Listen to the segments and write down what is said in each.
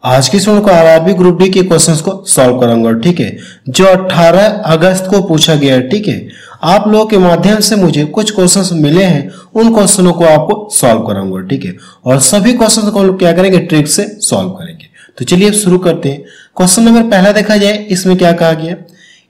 आज की स्टूडेंट को आरआरबी ग्रुप डी के क्वेश्चंस को सॉल्व कराऊंगा। ठीक है, जो 18 अगस्त को पूछा गया है। ठीक है, आप लोगों के माध्यम से मुझे कुछ क्वेश्चंस मिले हैं, उन क्वेश्चनों को आपको सॉल्व कराऊंगा। ठीक है, और सभी क्वेश्चंस को हम लोग क्या करेंगे, ट्रिक से सॉल्व करेंगे। तो चलिए अब शुरू करते हैं। क्वेश्चन नंबर पहला देखा जाए, इसमें क्या कहा गया,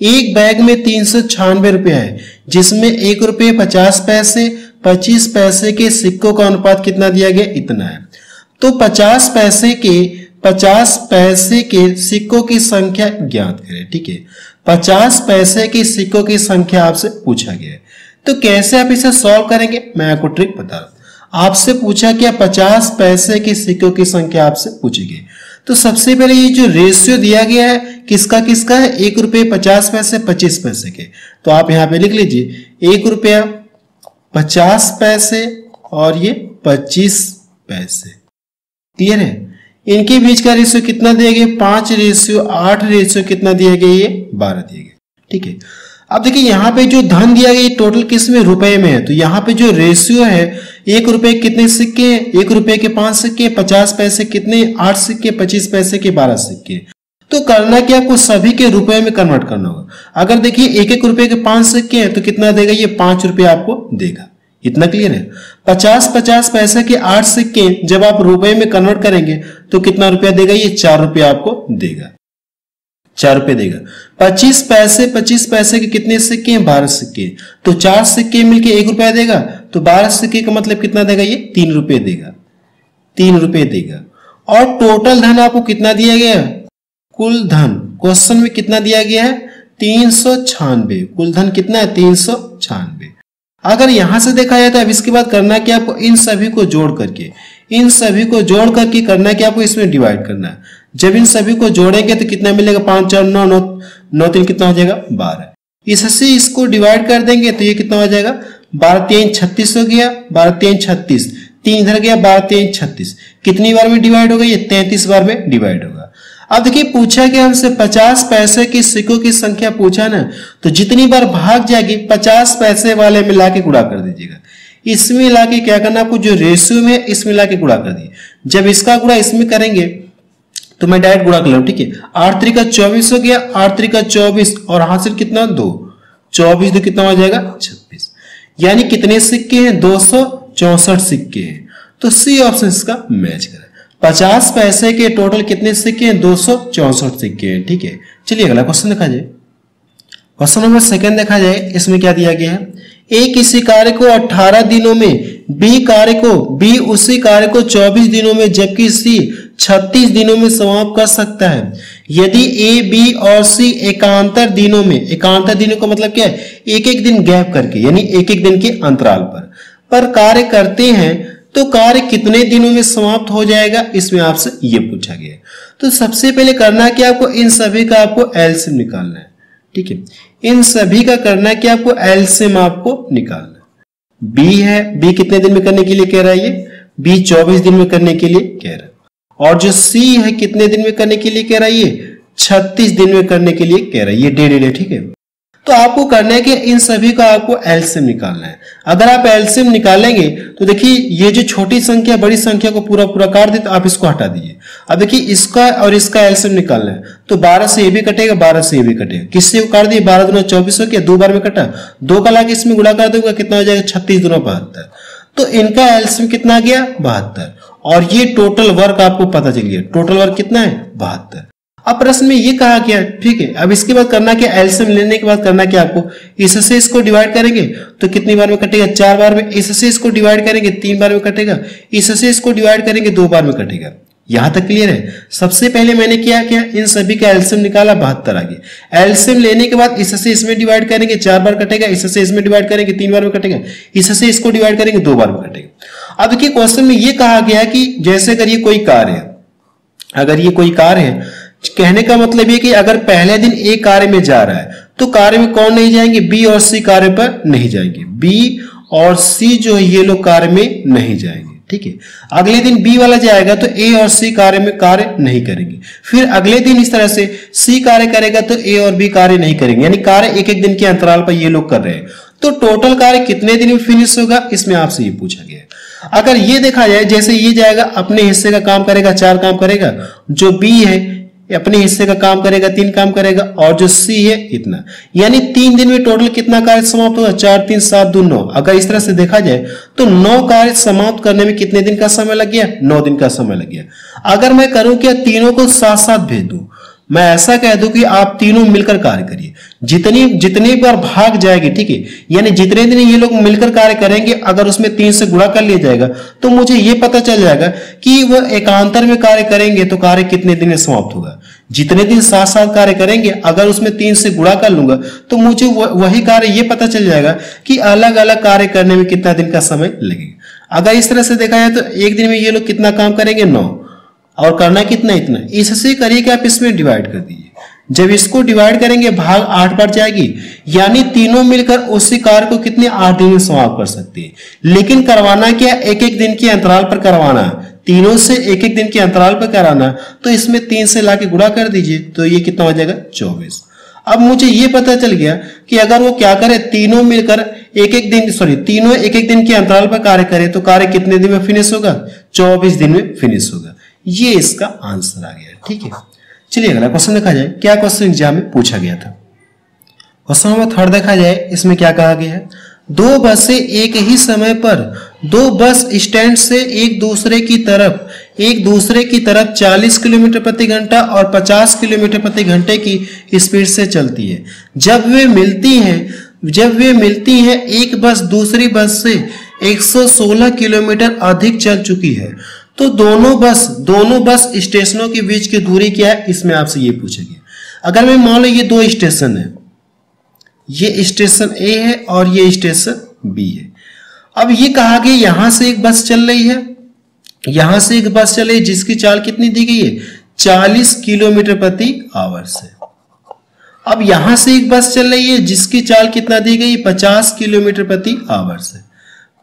एक बैग में 396 रुपया है, जिसमें 1 रुपये 50 पैसे 25 पैसे के सिक्कों का अनुपात कितना दिया गया, इतना है। तो 50 पैसे के सिक्कों की संख्या ज्ञात करें। ठीक है, 50 पैसे के सिक्कों की संख्या आपसे पूछा गया है। तो कैसे आप इसे सॉल्व करेंगे, मैं आपको ट्रिक बता रहा हूं। आपसे पूछा क्या, 50 पैसे के सिक्कों की संख्या आपसे पूछी गई। तो सबसे पहले ये जो रेशियो दिया गया है किसका किसका है, 1 रुपये 50 पैसे 25 पैसे के। तो आप यहां पे लिख लीजिए 1 रुपया 50 पैसे और ये 25 पैसे। क्लियर है, इनके बीच का रेशियो कितना दिया गया, 5:8 रेशियो कितना दिया गया, ये 12 दिया गया। ठीक है, अब देखिए यहाँ पे जो धन दिया गया टोटल किस में, रुपए में है। तो यहाँ पे जो रेशियो है, 1 रुपए कितने सिक्के हैं, 1 रुपए के 5 सिक्के, 50 पैसे कितने 8 सिक्के, 25 पैसे के 12 सिक्के। तो करना क्या, आपको सभी के रुपए में कन्वर्ट करना होगा। अगर देखिए 1-1 रुपए के 5 सिक्के हैं तो कितना देगा, ये 5 रुपये आपको देगा। इतना क्लियर है। 50 पैसे के 8 सिक्के जब आप रुपए में कन्वर्ट करेंगे तो कितना रुपया देगा, ये 4 रुपये आपको देगा, 4 रुपये देगा। 25 पैसे के कितने सिक्के हैं, 12 सिक्के। तो 4 सिक्के मिलके 1 रुपया देगा, तो 12 सिक्के का मतलब कितना देगा, ये 3 रुपये देगा, 3 रुपये देगा। और टोटल धन आपको कितना दिया गया, कुल धन क्वेश्चन में कितना दिया गया है, 396। कुल धन कितना है, 396। अगर यहां से देखा जाए तो अब इसके बाद करना क्या, आपको इन सभी को जोड़ करके करना क्या, आपको इसमें डिवाइड करना है। जब इन सभी को जोड़ेंगे तो कितना मिलेगा, 5 4 9 9 9 3 कितना हो जाएगा, 12। इससे इसको डिवाइड कर देंगे तो ये कितना हो जाएगा, 12 3 36 हो गया, 12 3 36, 3 इधर गया, 12 3 36। कितनी बार में डिवाइड होगा, ये 33 बार में डिवाइड होगा। अब देखिए पूछा कि हमसे 50 पैसे के सिक्कों की संख्या पूछा ना, तो जितनी बार भाग जाएगी 50 पैसे वाले में लाके गुणा कर दीजिएगा। इसमें लाके क्या करना, आपको जो रेशियो में इसमें लाके गुणा कर दीजिए। जब इसका गुणा इसमें करेंगे तो मैं डायरेक्ट गुणा कर लूं। ठीक है, 8 3 का 24 हो गया, 8 3 का 24 और हासिल कितना 2, 24 2 कितना हो जाएगा 26। यानी कितने सिक्के हैं, 264 सिक्के हैं। तो सी ऑप्शन इसका मैच करें। 50 पैसे के टोटल कितने सिक्के हैं, 264 सिक्के हैं। ठीक है, चलिए अगला क्वेश्चन देखा जाए। क्वेश्चन नंबर सेकंड देखा जाए, इसमें क्या दिया गया है, ए किसी कार्य को 18 दिनों में, बी उसी कार्य को 24 दिनों में, जबकि सी 36 दिनों में समाप्त कर सकता है। यदि ए बी और सी एकांतर दिनों का मतलब क्या है, एक दिन गैप करके, यानी एक दिन के अंतराल पर कार्य करते हैं तो कार्य कितने दिनों में समाप्त हो जाएगा, इसमें आपसे ये पूछा गया है। तो सबसे पहले करना क्या, आपको इन सभी का आपको एलसीएम निकालना है। ठीक है, इन सभी का करना क्या, आपको एलसीएम आपको निकालना है। बी है, बी कितने दिन में करने के लिए कह रहा है, ये बी 24 दिन में करने के लिए कह रहा है। और जो सी है कितने दिन में करने के लिए कह रहा है, ये 36 दिन में करने के लिए कह रहा है, ये डेढ़ है। ठीक है, तो आपको करना है कि इन सभी का आपको एलसीएम निकालना है। अगर आप एलसीएम निकालेंगे तो देखिए ये जो छोटी संख्या बड़ी संख्या को पूरा काट दे, तो आप इसको हटा दीजिए। अब देखिए इसका और इसका एलसीएम निकालना है, तो 12 से ये भी कटेगा, 12 से ये भी कटेगा। किससे काट दिए, 12 दूना 24 हो गया, 2 बार में कटा, 2 का लाके इसमें गुणा कर दूंगा, कितना हो जाएगा 36 दूना 72। तो इनका एलसीएम कितना आ गया, 72। और ये टोटल वर्क आपको पता चल गया, टोटल वर्क कितना है, 72। अब प्रश्न में ये कहा गया, ठीक है। अब इसके बाद करना क्या, एलसीएम लेने के बाद करना क्या, आपको इससे इसको डिवाइड करेंगे तो कितनी बार में कटेगा, 4 बार में। इससे इसको डिवाइड करेंगे 3 बार में कटेगा, इससे इसको डिवाइड करेंगे 2 बार में कटेगा। यहां तक क्लियर है। सबसे पहले मैंने क्या किया, इन सभी का एलसीएम निकाला, 72 आ गया। एलसीएम लेने के बाद इससे इसमें डिवाइड करेंगे, 4 बार कटेगा, इससे इसमें डिवाइड करेंगे 3 बार में कटेगा, इससे इसको डिवाइड करेंगे 2 बार में कटेगा। अब देखिए क्वेश्चन में ये कहा गया कि जैसे अगर ये कोई कार है, कहने का मतलब ये कि अगर पहले दिन ए कार्य में जा रहा है तो कार्य में कौन नहीं जाएंगे, बी और सी कार्य पर नहीं जाएंगे। बी और सी जो है ये लोग कार्य में नहीं जाएंगे। ठीक है, अगले दिन बी वाला जाएगा तो ए और सी कार्य में कार्य नहीं करेंगे। फिर अगले दिन इस तरह से सी कार्य करेगा तो ए और बी कार्य नहीं करेंगे, यानी कार्य एक दिन के अंतराल पर ये लोग कर रहे हैं। तो टोटल कार्य कितने दिन में फिनिश होगा, इसमें आपसे ये पूछा गया है। अगर ये देखा जाए, जैसे ये जाएगा अपने हिस्से का काम करेगा 4 काम करेगा, जो बी है अपने हिस्से का काम करेगा 3 काम करेगा, और जो सी है इतना, यानी 3 दिन में टोटल कितना कार्य समाप्त होगा, 4 3 7 2 9। अगर इस तरह से देखा जाए तो 9 कार्य समाप्त करने में कितने दिन का समय लग गया, 9 दिन का समय लग गया। अगर मैं करूं क्या, तीनों को साथ साथ भेज दूं, मैं ऐसा कह दूं कि आप तीनों मिलकर कार्य करिए, जितनी बार भाग जाएगी, ठीक है, यानी जितने दिन ये लोग मिलकर कार्य करेंगे, अगर उसमें 3 से गुणा कर लिया जाएगा तो मुझे ये पता चल जाएगा कि वह एकांतर में कार्य करेंगे तो कार्य कितने दिन में समाप्त होगा। जितने दिन साथ साथ कार्य करेंगे, अगर उसमें 3 से गुणा कर लूंगा तो मुझे वही कार्य ये पता चल जाएगा कि अलग अलग कार्य करने में कितना दिन का समय लगेगा। अगर इस तरह से देखा जाए तो एक दिन में ये लोग कितना काम करेंगे, 9, और करना कितना, इतना। इससे करिए कि आप इसमें डिवाइड कर दीजिए। जब इसको डिवाइड करेंगे भाग 8 बढ़ जाएगी, यानी तीनों मिलकर उसी कार्य को कितने 8 दिन में समाप्त कर सकते हैं। लेकिन करवाना क्या, एक एक दिन के अंतराल पर करवाना, तीनों से एक एक दिन के अंतराल पर कराना। तो इसमें 3 से लाके गुणा कर दीजिए तो ये कितना हो जाएगा, 24। अब मुझे ये पता चल गया कि अगर वो क्या करे, तीनों मिलकर तीनों एक एक दिन के अंतराल पर कार्य करे तो कार्य कितने दिन में फिनिश होगा, 24 दिन में फिनिश होगा। ये इसका आंसर आ गया, ठीक है। चलिए अगला क्वेश्चन देखा जाए, क्या क्वेश्चन एग्जाम में पूछा गया था। क्वेश्चन नंबर 3 देखा जाए, इसमें क्या कहा गया है, 2 बसें एक ही समय पर 2 बस स्टैंड से एक दूसरे की तरफ 40 किलोमीटर प्रति घंटा और 50 किलोमीटर प्रति घंटे की स्पीड से चलती है। जब वे मिलती हैं एक बस दूसरी बस से 116 किलोमीटर अधिक चल चुकी है, तो दोनों बस स्टेशनों के बीच की दूरी क्या है, इसमें आपसे ये पूछा गया। अगर मैं मान लो ये 2 स्टेशन है, ये स्टेशन ए है और ये स्टेशन बी है। अब ये कहा गया यहां से एक बस चल रही है, यहां से एक बस चल रही है जिसकी चाल कितनी दी गई है, 40 किलोमीटर प्रति आवर से। अब यहां से एक बस चल रही है जिसकी चाल कितना दी गई, 50 किलोमीटर प्रति आवर से,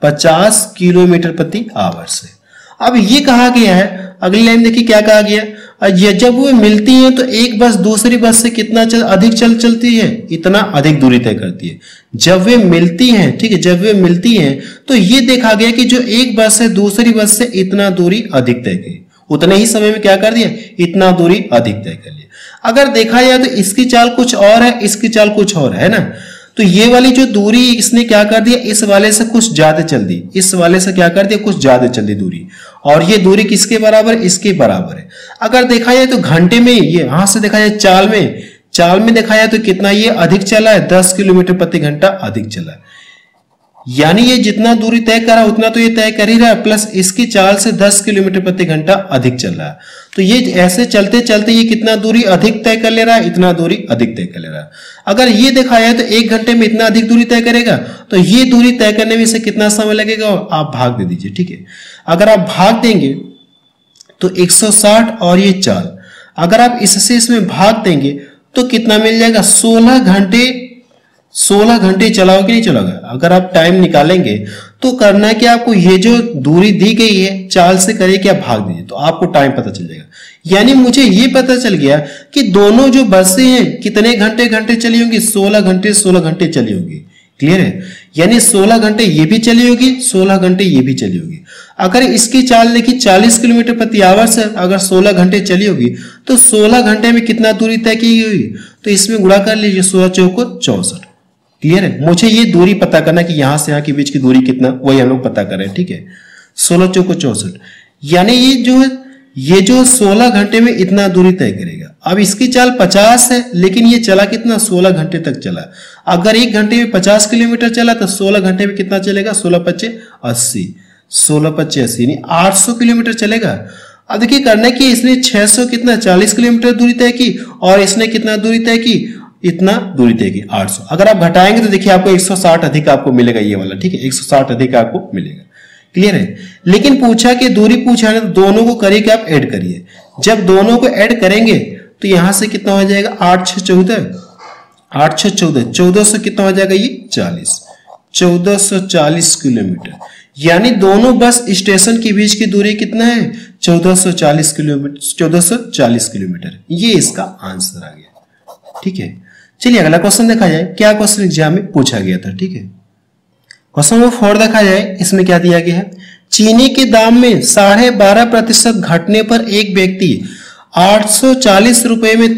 50 किलोमीटर प्रति आवर से। अब ये कहा गया है, अगली लाइन देखिए क्या कहा गया, जब वो मिलती हैं तो एक बस दूसरी बस से कितना अधिक चलती है, इतना अधिक दूरी तय करती है। जब वे मिलती हैं, ठीक है, जब वे मिलती हैं तो ये देखा गया कि जो एक बस है दूसरी बस से इतना दूरी अधिक तय की, उतने ही समय में क्या कर दिया, इतना दूरी अधिक तय कर लिया। अगर देखा जाए तो इसकी चाल कुछ और है, इसकी चाल कुछ और है ना, तो ये वाली जो दूरी इसने क्या कर दिया, इस वाले से कुछ ज्यादा चल दी, इस वाले से क्या कर दिया, कुछ ज्यादा चल दी दूरी, और ये दूरी किसके बराबर, इसके बराबर है। अगर देखा जाए तो घंटे में, ये यहां से देखा जाए चाल में देखा जाए तो कितना ये अधिक चला है, 10 किलोमीटर प्रति घंटा अधिक चला है। यानी ये जितना दूरी तय करा उतना तो ये तय कर ही रहा है, प्लस इसकी चाल से 10 किलोमीटर प्रति घंटा अधिक चल रहा है। तो ये ऐसे चलते चलते ये कितना दूरी अधिक तय कर ले रहा है, इतना दूरी अधिक तय कर ले रहा है। अगर ये देखा जाए तो 1 घंटे में इतना अधिक दूरी तय करेगा, तो ये दूरी तय करने में इसे कितना समय लगेगा, आप भाग दे दीजिए, ठीक है। अगर आप भाग देंगे तो 160 और ये 4, अगर आप इससे इसमें भाग देंगे तो कितना मिल जाएगा, 16 घंटे चलाओगे कि नहीं चलाओगे। अगर आप टाइम निकालेंगे तो करना है कि आपको ये जो दूरी दी गई है चाल से करिए कि आप भाग दीजिए, तो आपको टाइम पता चल जाएगा। यानी मुझे ये पता चल गया कि दोनों जो बसें हैं कितने घंटे चली होंगी, 16 घंटे चली होंगी। क्लियर है, यानी 16 घंटे ये भी चली होगी, 16 घंटे ये भी चली होगी। अगर इसकी चाल देखिए 40 किलोमीटर प्रति आवर से अगर 16 घंटे चली होगी तो 16 घंटे में कितना दूरी तय की होगी, तो इसमें गुणा कर लीजिए, 16 चौको 64। क्लियर है, मुझे ये दूरी पता करना कि यहां से यहां के बीच की दूरी कितना, वही हम लोग पता कर रहे हैं, ठीक है। 16 चौको 64, यानी ये जो 16 घंटे में इतना दूरी तय करेगा। अब इसकी चाल 50 है, लेकिन ये चला कितना, 16 घंटे तक चला। अगर 1 घंटे में 50 किलोमीटर चला तो 16 घंटे में कितना चलेगा, 16 पच्चे 80, 16 पच्चे 80 यानी 800 किलोमीटर चलेगा। अब देखिए करना कि इसने 600 कितना 40 किलोमीटर दूरी तय की, और इसने कितना दूरी तय की, इतना दूरी तय की 800। अगर आप घटाएंगे तो देखिए आपको 160 अधिक आपको मिलेगा, ये वाला, ठीक है, 160 अधिक आपको मिलेगा। क्लियर है, लेकिन पूछा कि दूरी पूछा है तो दोनों को करिए कि आप ऐड करिए। जब दोनों को ऐड करेंगे तो यहां से कितना हो जाएगा, 8 6 14, 8 6 14, 1400 कितना हो जाएगा, ये 40, 1440 किलोमीटर। यानी दोनों बस स्टेशन के बीच की दूरी कितना है, 1440 किलोमीटर, 1440 किलोमीटर। ये इसका आंसर आ गया, ठीक है। चलिए अगला क्वेश्चन देखा जाए, क्या क्वेश्चन एग्जाम में पूछा गया था, ठीक है। क्वेश्चन नंबर 4 देखा जाए, इसमें क्या दिया गया है, चीनी के दाम में 12.5% घटने पर एक व्यक्ति 840 रुपए में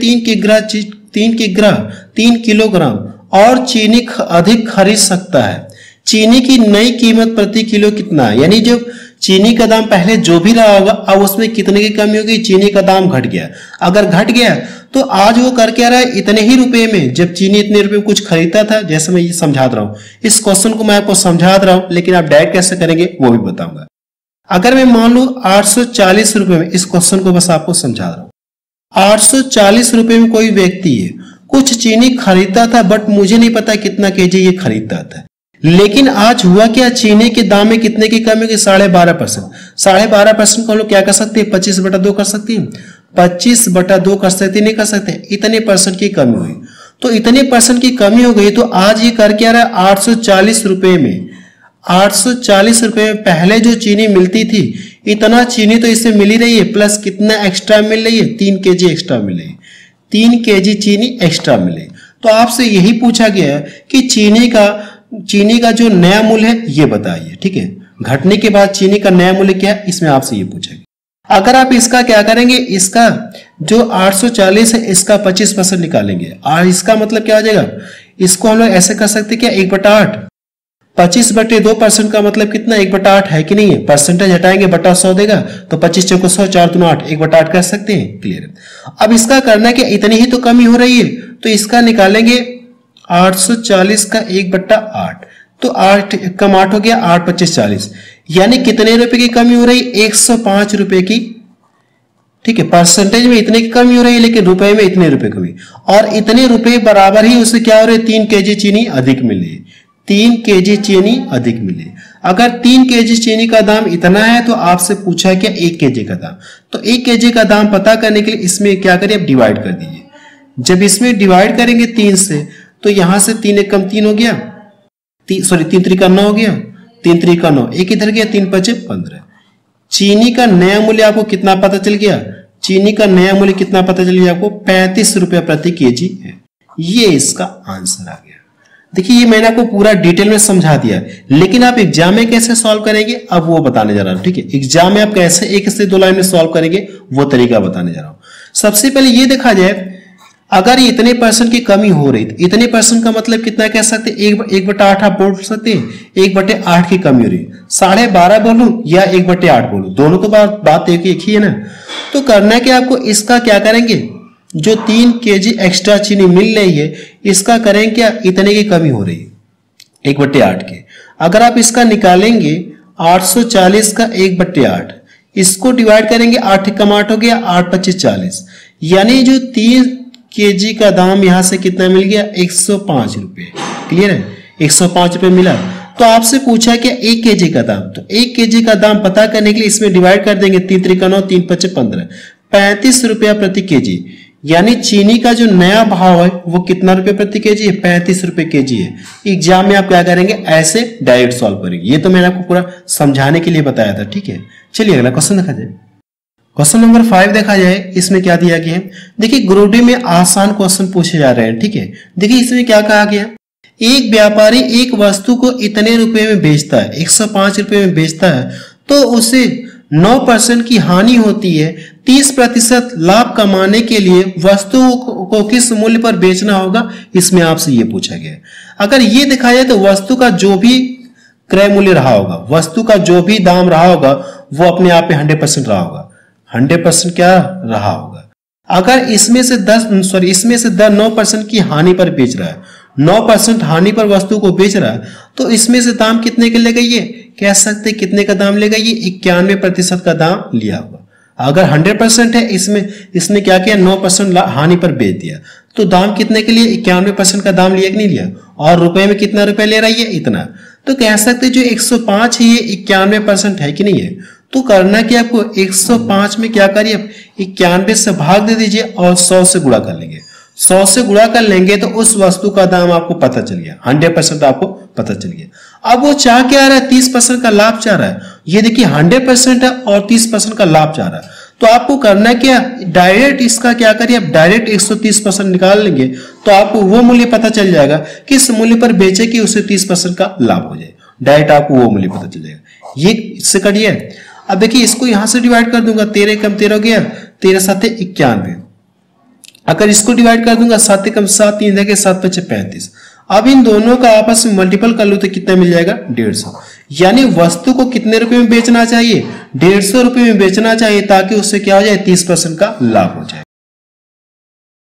3 किलोग्राम और चीनी अधिक खरीद सकता है। चीनी की नई कीमत प्रति किलो कितना है? यानी जो चीनी का दाम पहले जो भी रहा होगा, अब उसमें कितने की कमी होगी? चीनी का दाम घट गया। अगर घट गया तो आज वो कर क्या रहा है? इतने ही रुपए में, जब चीनी इतने रुपए में कुछ खरीदता था, जैसे मैं ये समझा रहा हूं, इस क्वेश्चन को मैं आपको समझा रहा हूं, लेकिन आप डायरेक्ट कैसे करेंगे वो भी बताऊंगा। अगर मैं मान लू 840 रुपए में, इस क्वेश्चन को बस आपको समझा रहा हूं, 840 रुपए में कोई व्यक्ति है कुछ चीनी खरीदता था, बट मुझे नहीं पता कितना केजी ये खरीदता था। लेकिन आज हुआ क्या? चीनी के दाम में कितने की कमी होगी? 12.5%। 12.5% को हम लोग क्या कर सकते हैं? 25/2 कर सकते हैं। 25/2 कर सकते नहीं कर सकते? इतने परसेंट की कमी हुई। तो इतने परसेंट की कमी हो गई, तो आज ये कर क्या रहा है? 840 रुपए में, 840 रुपए में पहले जो चीनी मिलती थी, इतना चीनी तो इससे मिल ही रही है, प्लस कितना एक्स्ट्रा मिल रही है? 3 केजी एक्स्ट्रा मिल रही है। 3 केजी चीनी एक्स्ट्रा मिले। तो आपसे यही पूछा गया है कि चीनी का जो नया मूल्य है ये बताइए। ठीक है, घटने के बाद चीनी का नया मूल्य क्या है, इसमें आपसे ये पूछा गया। अगर आप इसका क्या करेंगे, इसका जो 840 है इसका 25% निकालेंगे, और इसका मतलब क्या हो जाएगा? इसको हम लोग ऐसे कर सकते क्या? 1/8। 25/2% का मतलब कितना? 1/8 है कि नहीं है? परसेंटेज हटाएंगे, बटा 100 देगा, तो 25 चौको 100, 4 दूना 8, 1/8 कर सकते हैं। क्लियर। अब इसका करना क्या? इतनी ही तो कमी हो रही है, तो इसका निकालेंगे 840 का 1/8, तो 8 कम 8 हो गया, 8 25 40, यानी कितने रुपए की कमी हो रही? 105 रुपए की। ठीक है, परसेंटेज में इतने की कमी हो रही है, लेकिन रुपए में इतने रुपए कमी, और इतने रुपए बराबर ही उससे क्या हो रहे? 3 केजी चीनी अधिक मिले। 3 केजी चीनी अधिक मिले। अगर 3 केजी चीनी का दाम इतना है, तो आपसे पूछा क्या? 1 केजी का दाम। तो 1 केजी का दाम पता करने के लिए इसमें क्या करिए? आप डिवाइड कर दीजिए। जब इसमें डिवाइड करेंगे 3 से, तो यहां से 3 1 कम 3 हो गया, 3 3 का 9 हो गया, 3 3 का 9, एक इधर गया, 3 5 15। चीनी का नया मूल्य आपको कितना पता चल गया? चीनी का नया मूल्य कितना पता चल गया आपको? 35 रुपया प्रति केजी है। ये इसका आंसर आ गया। देखिए, ये मैंने आपको पूरा डिटेल में समझा दिया, लेकिन आप एग्जाम में कैसे सॉल्व करेंगे अब वो बताने जा रहा हूं। ठीक है, एग्जाम में आप कैसे 1 से 2 लाइन में सॉल्व करेंगे वो तरीका बताने जा रहा हूं। सबसे पहले ये देखा जाए, अगर इतने परसेंट की कमी हो रही, तो इतने परसेंट का मतलब कितना कह सकते? 1/8 आप बोल सकते हैं। 1/8 की कमी हो रही, 12.5 बोलूं या 1/8 बोलूं, दोनों तो बात एक ही है ना। तो करना क्या आपको? इसका क्या करेंगे? जो 3 केजी एक्स्ट्रा चीनी मिल रही है, इसका करेंगे क्या? इतने की कमी हो रही है 1/8 के। अगर आप इसका निकालेंगे 840 का 1/8, इसको डिवाइड करेंगे, 8 कम 8 हो गया, 8 25 40, यानी जो 3 केजी का दाम यहां से कितना मिल गया? 105 रुपए। क्लियर है, 105 रुपए मिला। तो आपसे पूछा क्या? 1 केजी का दाम। तो 1 केजी का दाम पता करने के लिए इसमें डिवाइड कर देंगे, 3 3 का 9, 3 5 15, 35 रुपया प्रति केजी। यानी चीनी का जो नया भाव है वो कितना रुपए प्रति केजी है? 35 रुपए केजी है। एग्जाम में आप क्या करेंगे? ऐसे डायरेक्ट सॉल्व करेंगे। ये तो मैंने आपको पूरा समझाने के लिए बताया था। ठीक है, चलिए अगला क्वेश्चन देखा जाए। क्वेश्चन नंबर 5 देखा जाए, इसमें क्या दिया गया है? देखिए, ग्रुप डी में आसान क्वेश्चन पूछे जा रहे हैं। ठीक है, देखिए इसमें क्या कहा गया? एक व्यापारी एक वस्तु को इतने रुपए में बेचता है, 105 रुपए में बेचता है, तो उसे 9% की हानि होती है। 30% लाभ कमाने के लिए वस्तु को किस मूल्य पर बेचना होगा? इसमें आपसे ये पूछा गया है। अगर ये देखा जाए तो वस्तु का जो भी क्रय मूल्य रहा होगा, वस्तु का जो भी दाम रहा होगा, वो अपने आप में 100% रहा होगा। 100% क्या रहा होगा? अगर इसमें से 9% की हानि पर बेच रहा है, 9% हानि पर वस्तु को बेच रहा है, तो इसमें से दाम कितने के लेगा? ये कह सकते कितने का दाम लेगा? ये 91% का दाम लिया होगा। अगर 100% है, इसने क्या किया? 9% हानि पर बेच दिया, तो दाम कितने के लिए? 91% का दाम लिया कि नहीं लिया? और रुपए में कितना रुपए ले रहा है? ये इतना। तो कह सकते जो 105 है ये 91% है कि नहीं है? तो करना क्या आपको? 105 में क्या करिए? 91 से भाग दे दीजिए और 100 से गुणा कर लेंगे। 100 से गुणा कर लेंगे तो उस वस्तु का दाम आपको पता चल गया, 100% आपको पता चल गया। अब वो चाह क्या रहा है? 30% का लाभ चाह रहा है। ये देखिए 100% है और 30% का लाभ चाह रहा है। तो आपको करना क्या? डायरेक्ट इसका क्या करिए? आप डायरेक्ट 130% निकाल लेंगे, तो आपको वो मूल्य पता चल जाएगा किस मूल्य पर बेचे कि उसे 30% का लाभ हो जाए। डायरेक्ट आपको वो मूल्य पता चल जाएगा। ये इससे कट गया। अब देखिए इसको यहां से डिवाइड कर दूंगा, 13 कम 13 हो गया, 13 7 91। अगर इसको डिवाइड कर दूंगा 7 कम 7 3 देखे 7 5 35। अब इन दोनों का आपस में मल्टीपल कर लूं तो कितना मिल जाएगा 150। यानी वस्तु को कितने रुपए में बेचना चाहिए, 150 रुपए में बेचना चाहिए, ताकि उससे क्या हो जाए 30% का लाभ हो जाए।